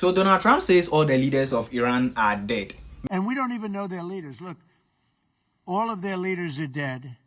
So Donald Trump says all the leaders of Iran are dead. And we don't even know their leaders. Look, all of their leaders are dead,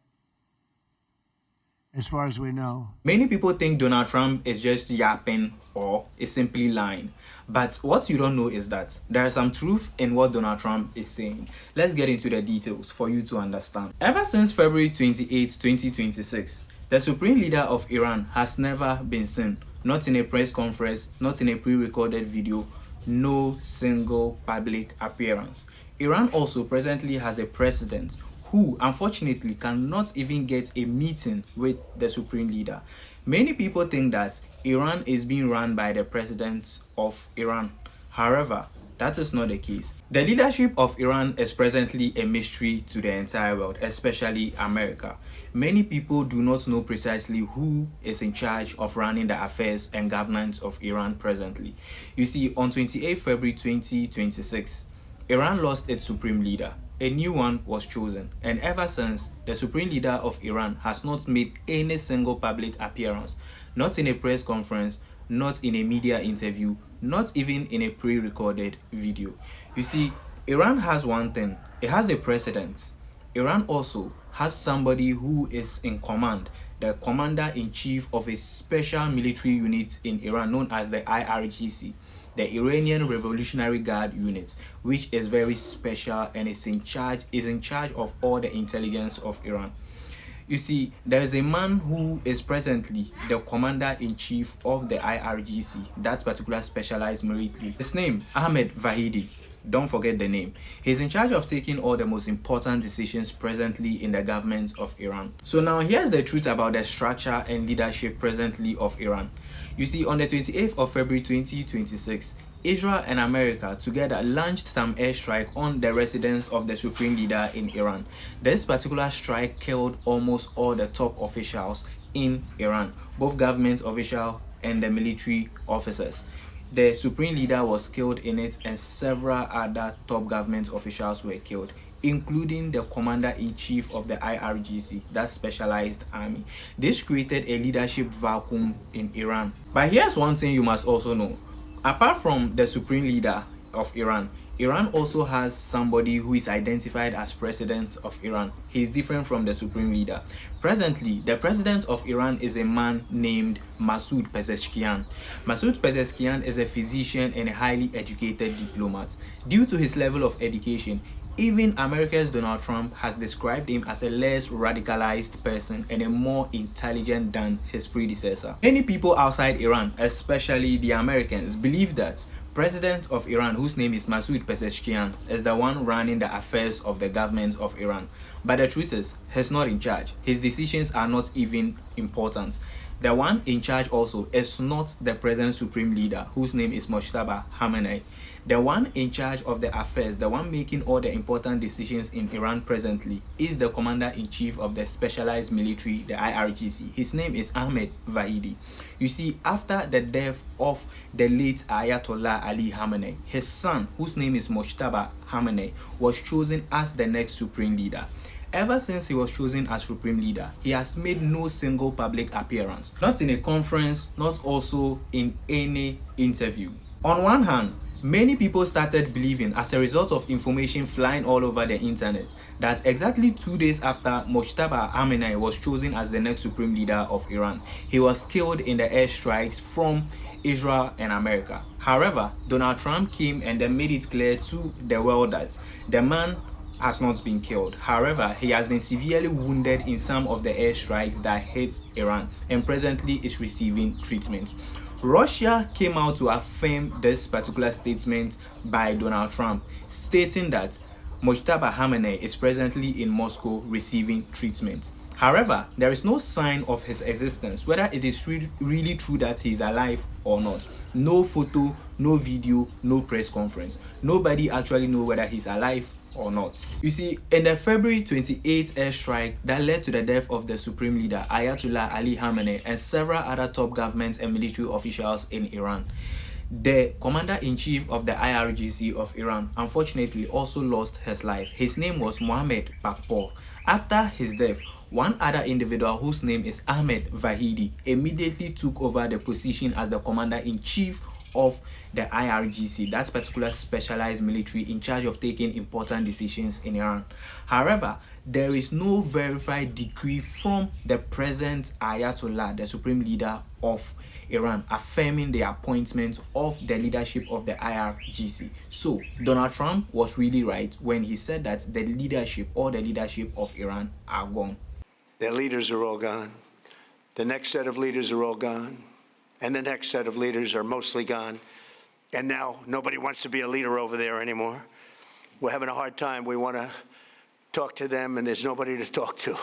as far as we know. Many people think Donald Trump is just yapping or is simply lying. But what you don't know is that there is some truth in what Donald Trump is saying. Let's get into the details for you to understand. Ever since February 28, 2026, the supreme leader of Iran has never been seen. Not in a press conference, not in a pre-recorded video, no single public appearance. Iran also presently has a president who unfortunately cannot even get a meeting with the supreme leader. Many people think that Iran is being run by the president of Iran. However, that is not the case. The leadership of Iran is presently a mystery to the entire world, especially America. Many people do not know precisely who is in charge of running the affairs and governance of Iran presently. You see, on 28 February 2026, Iran lost its supreme leader. A new one was chosen, and ever since, the supreme leader of Iran has not made any single public appearance, not in a press conference, not in a media interview, not even in a pre-recorded video. You see, Iran has one thing, it has a president. Iran also has somebody who is in command, the commander-in-chief of a special military unit in Iran known as the IRGC, the Iranian Revolutionary Guard unit, which is very special and is in charge of all the intelligence of Iran. You see, there is a man who is presently the commander-in-chief of the IRGC, that particular specialized military. His name, Ahmed Vahidi. Don't forget the name. He's in charge of taking all the most important decisions presently in the government of Iran. So now here's the truth about the structure and leadership presently of Iran. You see, on the 28th of February 2026, Israel and America together launched some airstrike on the residence of the supreme leader in Iran. This particular strike killed almost all the top officials in Iran, both government officials and the military officers. The supreme leader was killed in it, and several other top government officials were killed, including the commander-in-chief of the IRGC, that specialized army. This created a leadership vacuum in Iran. But here's one thing you must also know. Apart from the supreme leader of Iran, Iran also has somebody who is identified as president of Iran. He is different from the supreme leader. Presently, the president of Iran is a man named Masoud Pezeshkian. Masoud Pezeshkian is a physician and a highly educated diplomat. Due to his level of education, even America's Donald Trump has described him as a less radicalized person and a more intelligent than his predecessor. Many people outside Iran, especially the Americans, believe that President of Iran, whose name is Masoud Pezeshkian, is the one running the affairs of the government of Iran. But the truth is, he's not in charge. His decisions are not even important. The one in charge also is not the present supreme leader, whose name is Mojtaba Khamenei. The one in charge of the affairs, the one making all the important decisions in Iran presently, is the commander-in-chief of the specialized military, the IRGC. His name is Ahmed Vahidi. You see, after the death of the late Ayatollah Ali Khamenei, his son, whose name is Mojtaba Khamenei, was chosen as the next supreme leader. Ever since he was chosen as supreme leader, he has made no single public appearance, not in a conference, not also in any interview. On one hand, many people started believing, as a result of information flying all over the internet, that exactly 2 days after Mojtaba Khamenei was chosen as the next supreme leader of Iran, he was killed in the airstrikes from Israel and America. However, Donald Trump came and then made it clear to the world that the man has not been killed. However, he has been severely wounded in some of the airstrikes that hit Iran and presently is receiving treatment. Russia came out to affirm this particular statement by Donald Trump, stating that Mojtaba Khamenei is presently in Moscow receiving treatment. However, there is no sign of his existence, whether it is really true that he is alive or not. No photo, no video, no press conference. Nobody actually knows whether he's alive or not. You see, in the February 28 airstrike that led to the death of the supreme leader Ayatollah Ali Khamenei and several other top government and military officials in Iran, the commander-in-chief of the IRGC of Iran unfortunately also lost his life. His name was Mohammed Bakpour. After his death, one other individual whose name is Ahmed Vahidi immediately took over the position as the commander-in-chief of the IRGC, that particular specialized military in charge of taking important decisions in Iran. However, there is no verified decree from the present Ayatollah, the supreme leader of Iran, affirming the appointment of the leadership of the IRGC. So Donald Trump was really right when he said that the leadership of Iran are gone. Their leaders are all gone. The next set of leaders are all gone. And the next set of leaders are mostly gone. And now nobody wants to be a leader over there anymore. We're having a hard time. We want to talk to them, and there's nobody to talk to.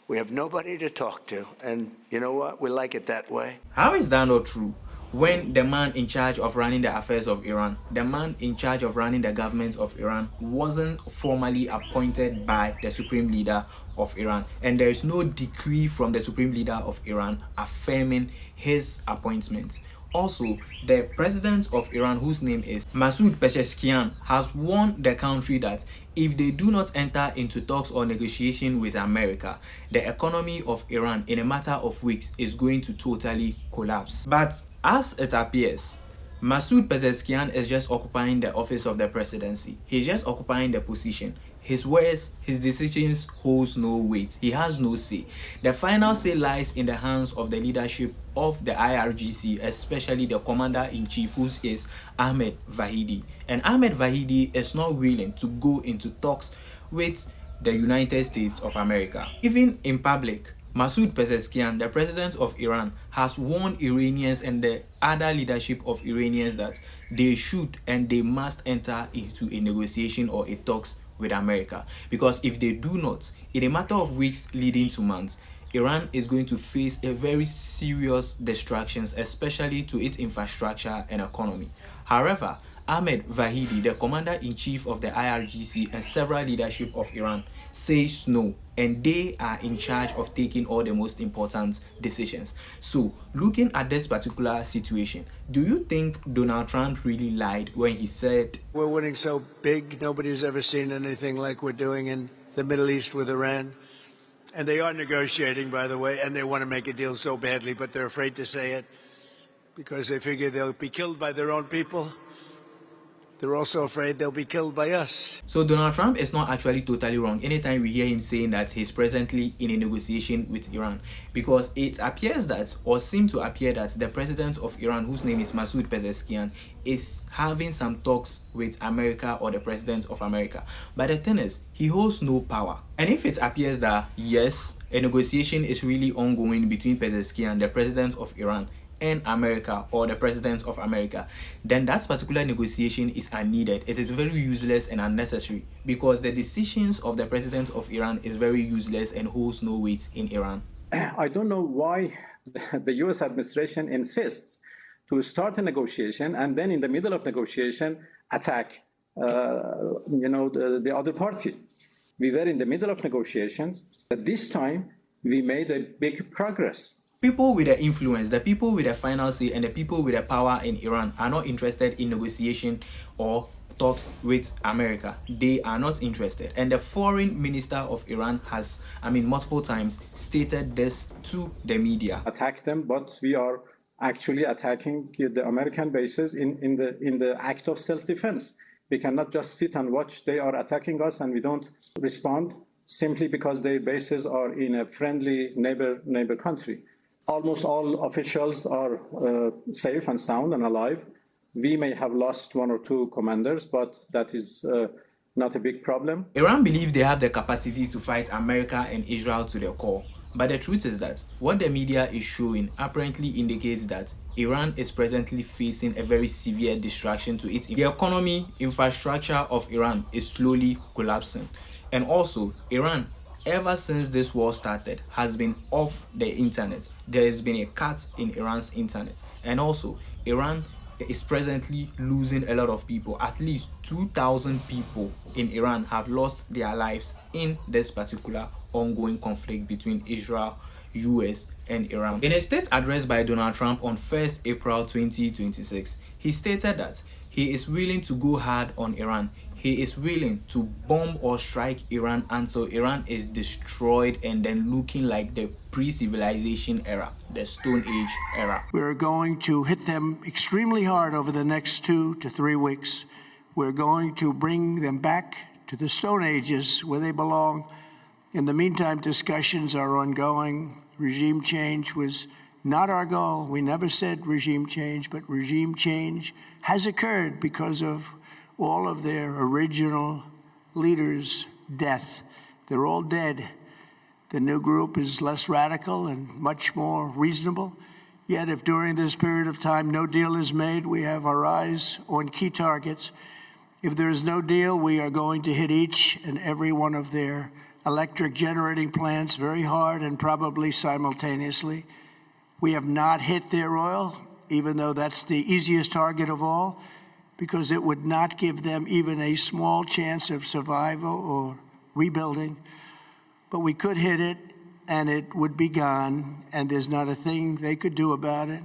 We have nobody to talk to. And you know what? We like it that way. How is that not true? When the man in charge of running the affairs of Iran, the man in charge of running the government of Iran, wasn't formally appointed by the supreme leader of Iran, and there is no decree from the supreme leader of Iran affirming his appointment. Also, the president of Iran, whose name is Masoud Pezeshkian, has warned the country that if they do not enter into talks or negotiation with America, the economy of Iran in a matter of weeks is going to totally collapse. But as it appears, Masoud Pezeshkian is just occupying the office of the presidency. He's just occupying the position. His words, his decisions holds no weight. He has no say. The final say lies in the hands of the leadership of the IRGC, especially the commander-in-chief, who is Ahmed Vahidi. And Ahmed Vahidi is not willing to go into talks with the United States of America. Even in public, Masoud Pezeshkian, the president of Iran, has warned Iranians and the other leadership of Iranians that they should and they must enter into a negotiation or a talks with America, because if they do not, in a matter of weeks leading to months, Iran is going to face a very serious distractions, especially to its infrastructure and economy. However, Ahmed Vahidi, the commander-in-chief of the IRGC and several leadership of Iran, says no, and they are in charge of taking all the most important decisions. So, looking at this particular situation, do you think Donald Trump really lied when he said, We're winning so big, nobody's ever seen anything like we're doing in the Middle East with Iran? And they are negotiating, by the way, and they want to make a deal so badly, but they're afraid to say it because they figure they'll be killed by their own people. They're also afraid they'll be killed by us. So Donald Trump is not actually totally wrong anytime we hear him saying that he's presently in a negotiation with Iran, because it appears that, or seems to appear that, the president of Iran, whose name is Masoud Pezeshkian, is having some talks with America or the president of America. But the thing is, he holds no power. And if it appears that, yes, a negotiation is really ongoing between Pezeshkian, the president of Iran, and America or the president of America, then that particular negotiation is unneeded. It is very useless and unnecessary, because the decisions of the president of Iran is very useless and holds no weight in Iran. I don't know why the US administration insists to start a negotiation and then in the middle of negotiation attack the other party. We were in the middle of negotiations. At this time, we made a big progress. People with the influence, the people with the final say, and the people with the power in Iran are not interested in negotiation or talks with America. They are not interested. And the foreign minister of Iran has, multiple times stated this to the media. Attack them, but we are actually attacking the American bases in the act of self-defense. We cannot just sit and watch. They are attacking us and we don't respond simply because their bases are in a friendly neighbor country. Almost all officials are safe and sound and alive. We may have lost one or two commanders, but that is not a big problem. Iran believes they have the capacity to fight America and Israel to their core. But the truth is that what the media is showing apparently indicates that Iran is presently facing a very severe distraction to it. The economy, infrastructure of Iran is slowly collapsing. And also, Iran, ever since this war started, has been off the internet. There has been a cut in Iran's internet. And also, Iran is presently losing a lot of people. At least 2,000 people in Iran have lost their lives in this particular ongoing conflict between Israel, US, and Iran. In a state address by Donald Trump on 1st April 2026, he stated that he is willing to go hard on Iran. he is willing to bomb or strike Iran until Iran is destroyed and then looking like the pre-civilization era, the Stone Age era. We're going to hit them extremely hard over the next 2 to 3 weeks. We're going to bring them back to the Stone Ages where they belong. In the meantime, discussions are ongoing. Regime change was not our goal. We never said regime change, but regime change has occurred because of all of their original leaders' death. They're all dead. The new group is less radical and much more reasonable. Yet if during this period of time no deal is made, we have our eyes on key targets. If there is no deal, we are going to hit each and every one of their electric generating plants very hard and probably simultaneously. We have not hit their oil, even though that's the easiest target of all, because it would not give them even a small chance of survival or rebuilding. But we could hit it, and it would be gone, and there's not a thing they could do about it.